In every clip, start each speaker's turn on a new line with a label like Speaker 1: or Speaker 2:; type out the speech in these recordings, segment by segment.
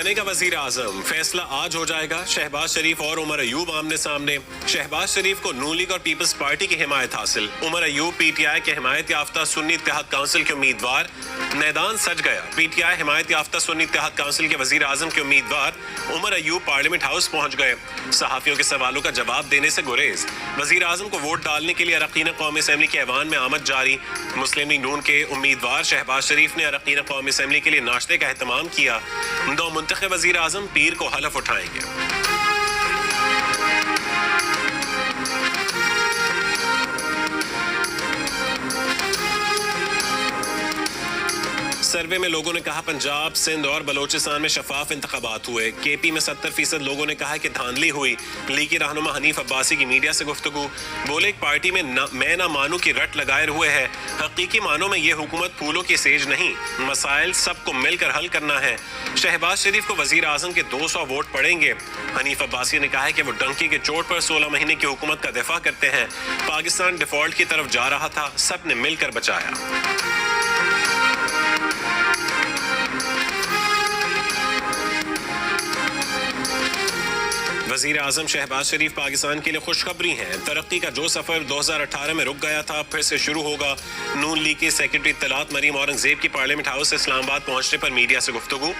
Speaker 1: बनेगा वजीर आजम, फैसला आज हो जाएगा। शहबाज शरीफ और उमर अयूब आमने सामने। शहबाज शरीफ को नून लीग और पीपल्स पार्टी की हिमायत हासिल। उमर अयूब पीटीआई के हिमायत याफ्ता सुन्नी इत्तेहाद काउंसिल के उम्मीदवार। मैदान सज गया। पीटीआई हिमायत याफ्ता सुन्नी इत्तेहाद काउंसिल के वजीर आजम के उम्मीदवार उमर अयूब पार्लियामेंट हाउस पहुंच गए। सहाफियों के सवालों का जवाब देने से गुरेज। वजीर आजम को वोट डालने के लिए अरकान कौमी असम्बली के ऐवान में आमद जारी। मुस्लिम लीग नून के उम्मीदवार शहबाज शरीफ ने अरकान कौमी असम्बली के लिए नाश्ते का एहतमाम किया। दो मुंतखब वजीर आजम पीर को हलफ उठाएंगे। सर्वे में लोगों ने कहा पंजाब, सिंध और बलोचिस्तान में शफाफ इंतखाबात हुए। केपी में 70% लोगों ने कहा कि धांधली हुई। लीगी रहनुमा हनीफ अब्बासी की मीडिया से गुफ्तगू। बोले एक पार्टी में मैं ना मानू की रट लगाए हुए है। हकीकी मानों में ये हुकूमत फूलों की सेज नहीं, मसाइल सबको मिलकर हल करना है। शहबाज शरीफ को वजीर आजम के 200 वोट पड़ेंगे। हनीफ अब्बासी ने कहा है कि वो डंकी के चोट पर 16 महीने की हुकूमत का दिफा करते हैं। पाकिस्तान डिफॉल्ट की तरफ जा रहा था, सब ने मिलकर बचाया। वजीर आजम शहबाज शरीफ पाकिस्तान के लिए खुशखबरी है। तरक्की का जो सफर 2018 में रुक गया था फिर से शुरू होगा। नून लीग के सेक्रेटरी इत्तलात मरीम औरंगजेब की पार्लियामेंट हाउस इस्लामाबाद पहुंचने पर मीडिया से गुफ्तगू।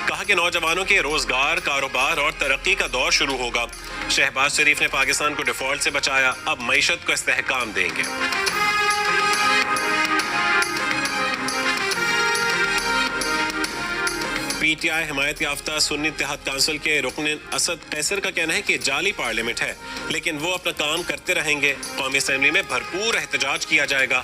Speaker 1: कहा कि नौजवानों के रोजगार, कारोबार और तरक्की का दौर शुरू होगा। शहबाज शरीफ ने पाकिस्तान को डिफॉल्ट से बचाया, अब मईशत को इस्तेहकाम देंगे। पीटीआई हिमायत याफ्ता सुन्नी इत्तेहाद काउंसिल के रुकन असद कैसर का कहना है कि जाली पार्लियामेंट है, लेकिन वो अपना काम करते रहेंगे। कौमी असेंबली में भरपूर एहतजाज किया जाएगा।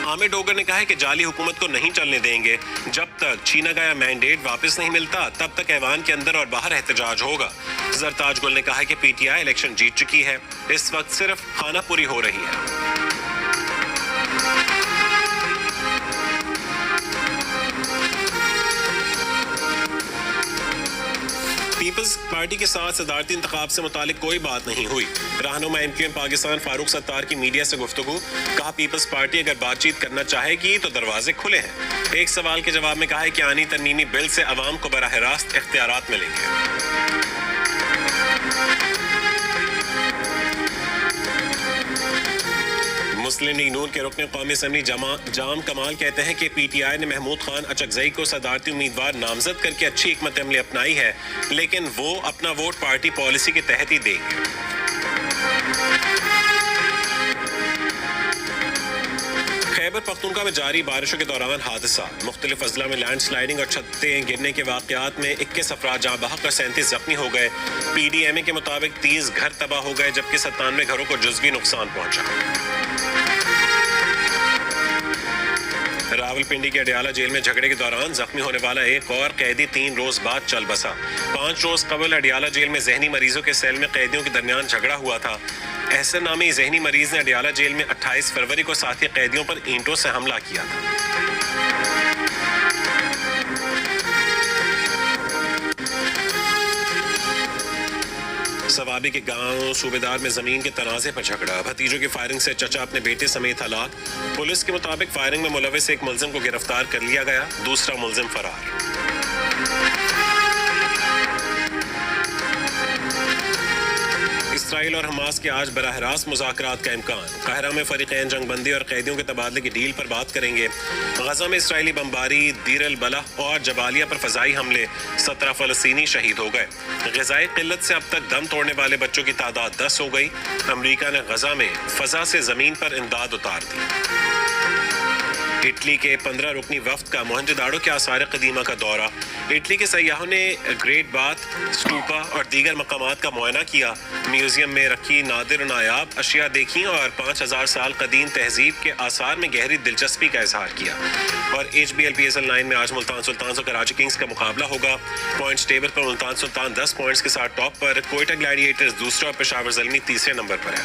Speaker 1: आमिर डोगर ने कहा है कि जाली हुकूमत को नहीं चलने देंगे। जब तक छीना गया मैंडेट वापस नहीं मिलता तब तक ऐवान के अंदर और बाहर एहतजाज होगा। जरताज गुल ने कहा है कि पीटीआई इलेक्शन जीत चुकी है, इस वक्त सिर्फ खानापुरी हो रही है। पीपल्स पार्टी के साथ सदारती इंतखाब से मुतालिक कोई बात नहीं हुई। रहनुमा एमक्यूएम पाकिस्तान फारूक सत्तार की मीडिया से गुफ्तगू। कहा पीपल्स पार्टी अगर बातचीत करना चाहेगी तो दरवाजे खुले हैं। एक सवाल के जवाब में कहा है कि आनी तरमीमी बिल से अवाम को बराह रास्त इख्तियारात मिलेंगे। मुस्लिम लीग नून के रुकन कौमी असम्बली जाम कमाल कहते हैं कि पीटीआई ने महमूद खान अचकजई को सदारती उम्मीदवार नामजद करके अच्छी हिकमत अमली अपनाई है, लेकिन वो अपना वोट पार्टी पॉलिसी के तहत ही देंगे। खैबर पख्तूनख्वा में जारी बारिशों के दौरान हादसा। मुख्तलिफ अजला में लैंड स्लाइडिंग और छतें गिरने के वाकयात में 21 अफराद जहाँ बहक और 37 जख्मी हो गए। पीडीएमए के मुताबिक 30 घर तबाह हो गए, जबकि 97 घरों को जुज़वी नुकसान पहुंचा। रावलपिंडी के अडियाला जेल में झगड़े के दौरान जख्मी होने वाला एक और कैदी 3 रोज बाद चल बसा। 5 रोज कबल अडियाला जेल में जहनी मरीजों के सेल में कैदियों के दरमियान झगड़ा हुआ था। एहसन नामी जहनी मरीज ने अडियाला जेल में 28 फरवरी को साथी कैदियों पर ईंटों से हमला किया था। सवाबी के गांव सूबेदार में जमीन के तनाजे पर झगड़ा। भतीजों की फायरिंग से चचा अपने बेटे समेत हलाक। पुलिस के मुताबिक फायरिंग में मुलविस एक मुलजिम को गिरफ्तार कर लिया गया, दूसरा मुलजिम फरार। इसराइल और हमास के आज बराह रास्त मुज़ाकरात का इम्कान। काहिरा में फरीक़ैन जंगबंदी और कैदियों के तबादले की डील पर बात करेंगे। गजा में इसराइली बमबारी, दीर अल बलह और जबालिया पर फजाई हमले, 17 फ़लस्तीनी शहीद हो गए। ग़िज़ाई क़िल्लत से अब तक दम तोड़ने वाले बच्चों की तादाद 10 हो गई। अमरीका ने गजा में फ़ज़ा से ज़मीन पर इमदाद उतार दी। इटली के 15 रुकनी वफ्द का मोहनजोदाड़ो के आसार क़दीमा का दौरा। इटली के सयाहों ने ग्रेट बाथ, स्टूपा और दीगर मकामात का मुआयना किया। म्यूजियम में रखी नादिर नायाब अशिया देखी और 5000 साल कदीम तहजीब के आसार में गहरी दिलचस्पी का इजहार किया। और HBL PSL 9 में आज मुल्तान सुल्तान और कराची किंग्स का मुकाबला होगा। पॉइंट्स टेबल पर मुल्तान सुल्तान 10 पॉइंट्स के साथ टॉप पर, कोयटा ग्लैडिएटर्स दूसरे और पेशावर ज़ल्मी तीसरे नंबर पर है।